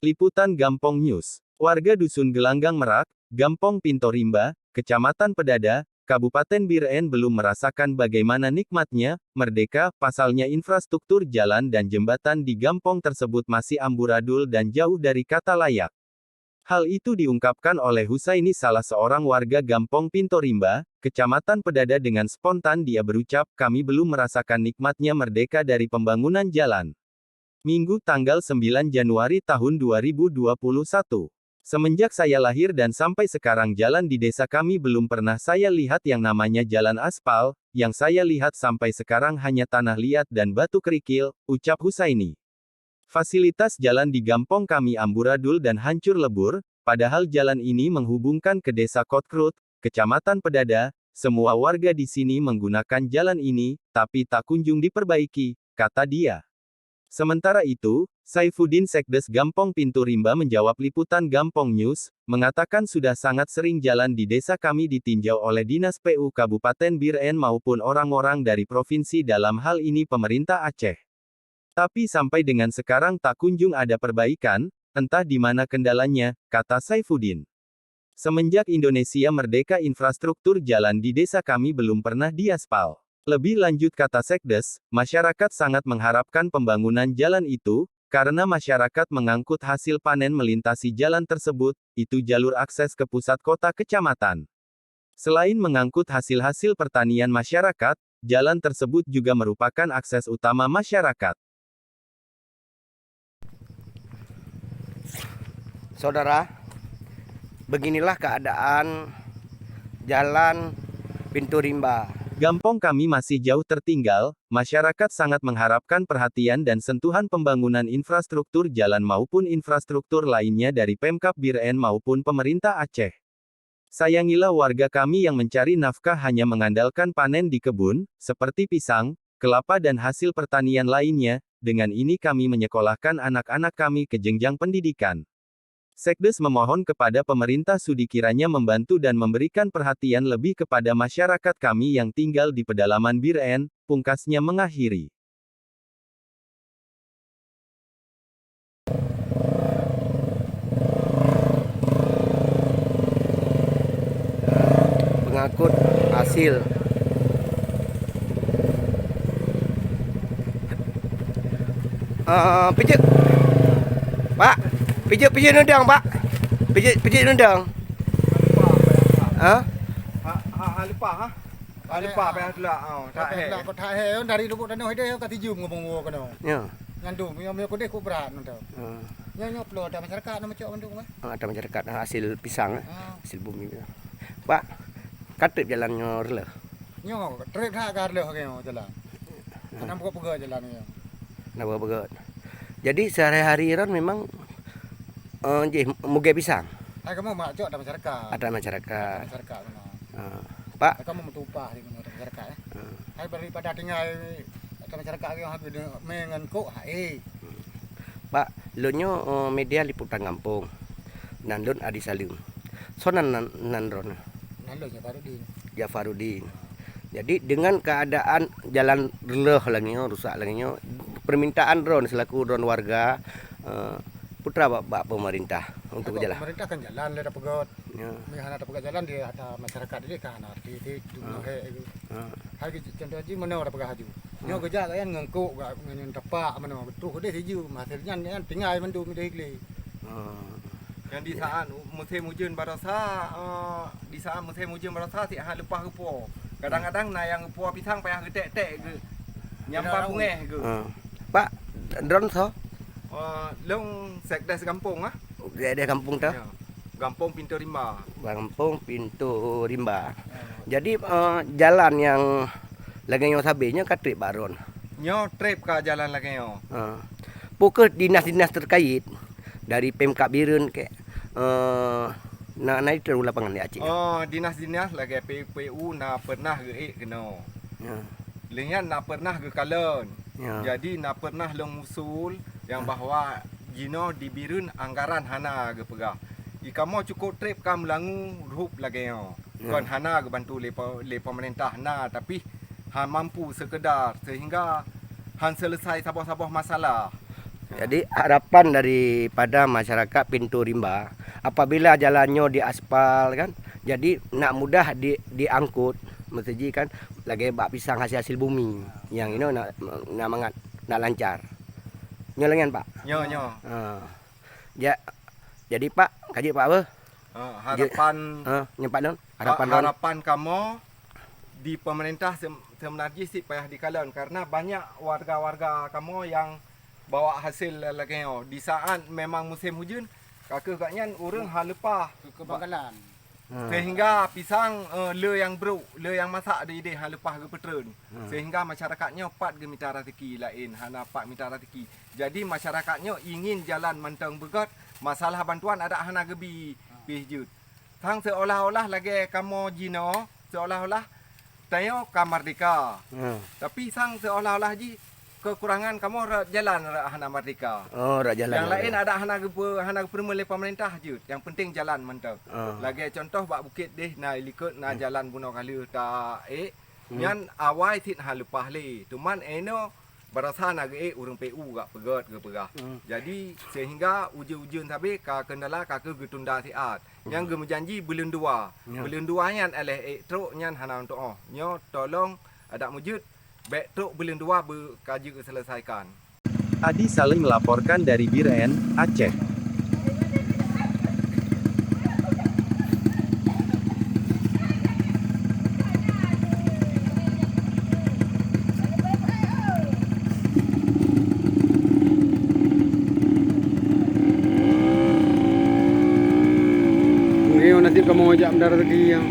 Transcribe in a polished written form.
Liputan Gampong News. Warga Dusun Gelanggang Merak, Gampong Pintorimba, Kecamatan Pedada, Kabupaten Biren belum merasakan bagaimana nikmatnya merdeka. Pasalnya infrastruktur jalan dan jembatan di Gampong tersebut masih amburadul dan jauh dari kata layak. Hal itu diungkapkan oleh Husaini, salah seorang warga Gampong Pintorimba, Kecamatan Pedada, dengan spontan dia berucap, "Kami belum merasakan nikmatnya merdeka dari pembangunan jalan." Minggu tanggal 9 Januari tahun 2021. Semenjak saya lahir dan sampai sekarang jalan di desa kami belum pernah saya lihat yang namanya jalan aspal, yang saya lihat sampai sekarang hanya tanah liat dan batu kerikil, ucap Husaini. Fasilitas jalan di Gampong kami amburadul dan hancur lebur, padahal jalan ini menghubungkan ke desa Kotkrut, Kecamatan Pedada. Semua warga di sini menggunakan jalan ini, tapi tak kunjung diperbaiki, kata dia. Sementara itu, Saifuddin Sekdes Gampong Pintorimba menjawab Liputan Gampong News, mengatakan sudah sangat sering jalan di desa kami ditinjau oleh Dinas PU Kabupaten Biren maupun orang-orang dari provinsi, dalam hal ini pemerintah Aceh. Tapi sampai dengan sekarang tak kunjung ada perbaikan, entah di mana kendalanya, kata Saifuddin. Semenjak Indonesia merdeka infrastruktur jalan di desa kami belum pernah diaspal. Lebih lanjut kata Sekdes, masyarakat sangat mengharapkan pembangunan jalan itu, karena masyarakat mengangkut hasil panen melintasi jalan tersebut, itu jalur akses ke pusat kota kecamatan. Selain mengangkut hasil-hasil pertanian masyarakat, jalan tersebut juga merupakan akses utama masyarakat. Saudara, beginilah keadaan jalan Pintorimba. Gampong kami masih jauh tertinggal, masyarakat sangat mengharapkan perhatian dan sentuhan pembangunan infrastruktur jalan maupun infrastruktur lainnya dari Pemkab Biren maupun pemerintah Aceh. Sayangilah warga kami yang mencari nafkah hanya mengandalkan panen di kebun, seperti pisang, kelapa dan hasil pertanian lainnya. Dengan ini kami menyekolahkan anak-anak kami ke jenjang pendidikan. Sekdes memohon kepada pemerintah Sudi kiranya membantu dan memberikan perhatian lebih kepada masyarakat kami yang tinggal di pedalaman Biren, pungkasnya mengakhiri. Pengangkut hasil. Pijit. Pak, pijit nendang, Pak. Pijit nendang. Lupa ha? Lupa pe lah. Tak Ko tak he dari lubuk danau hede ka tijum ngomong kono. Ya. Ngandung yo ko de ku berat nonto. Nyo upload ada masyarakat nama cok mendung mah. Ada masyarakat hasil pisang, hasil bumi. Pak, katip jalannya rela. Nyo trip tak ka leh ke jalan. Anam ko pega jalan yo. Nah, begot. Jadi sehari-hari Iran memang muge pisang. Ai kamu mak cok ada masyarakat. Ada masyarakat. Masyarakat mana. Pak, Kamu mentupah di mana masyarakat ya. Ai daripada tinggal ada masyarakat yang habis mengan ko hae. Pak, lonyo media Liputan Gampong. Nandon Adi Salim. Sonan nandron. Nalo Ya Farudin. Jadi dengan keadaan jalan releh lagi rusak lagi permintaan drone selaku drone warga putra Bapak pemerintah untuk jalan. Pemerintah kan jalan ada pegot. Ya. Mihana ada pegot jalan dia ada masyarakat dia kan arti itu he itu. Hari contoh haji mana ada pegat haju. Nyo kerja kan ngengkuk gak ngen tepak mana betul dia hiju hasilnya kan tinggal mendu mi dehli. Yang di saat musim hujan barasa, di saat musim hujan barasa si hal lupa rupo. Kadang-kadang na yang rupo pisang payah getek-tek ke. Nyampa bungeh ke. Pak, drone so? Long Sekdes Gampong ah. Dia kampung tu. Ya. Gampong Pintorimba. Kampung Pintorimba. Jadi jalan yang lagi yang sabenya katrik baron. Nyo trip ke jalan lagi yo. Pukul dinas-dinas terkait dari Pemkab Biren ke naik terus lapangan di Aceh. Dinas-dinas lagi PPU na pernah ke kena. Ya. Lengan na pernah ke Kalon. Ya. Jadi na pernah long usul yang bahawa Gino di Biren anggaran hana ke pegah. Ikamo cukup trip kam langu rup lagi yo. Kon hana ke bantu le pemerintah na tapi han mampu sekedar sehingga han selesai sabah-sabah masalah. Jadi harapan daripada masyarakat Pintu Rimba, apabila jalannya diaspal kan, jadi nak mudah diangkut, mesti kan lagi bak pisang hasil bumi, yang ini nak lancar. Nyolengan Pak. Nyo. Ya, jadi Pak, kaji Pak apa? Harapan Nyempat non? Harapan kamu di pemerintah sebenarnya sih payah dikalon karena banyak warga-warga kamu yang bawa hasil lagi di saat memang musim hujan kakak katnya urang halepah Kebakaran. sehingga pisang le yang bro le yang masak dia halepah ke petren sehingga masyarakatnya pat ke mita rezeki lain hana pat mita rezeki jadi masyarakatnya ingin jalan menteng begot masalah bantuan ada hana gebi pihjut sang seolah-olah lagi kamu jino seolah-olah tayo kamardika tapi sang seolah-olah ji kekurangan kamu jalan hana merdeka. Oh, jalan. Yang lain ada hana permele pemerintah je. Yang penting jalan mantap. Lagi contoh bak bukit deh na likut na jalan bunuh kali tak nyan awai tit halupah le. Tuman eno berasa na ge urang PU gak pegot ke pegah. Jadi sehingga uji-ujian tabe ka kendala ka ke getunda siat. Yang ge menjanji bulan 2. Bulan 2 nyan aleh truk nyan hana untuk nyo tolong ada mujud baik truk bulan 2 berkaji selesaikan. Adi Salim melaporkan dari Biren, Aceh. Ini nasib kamu ajak mendarat lagi yang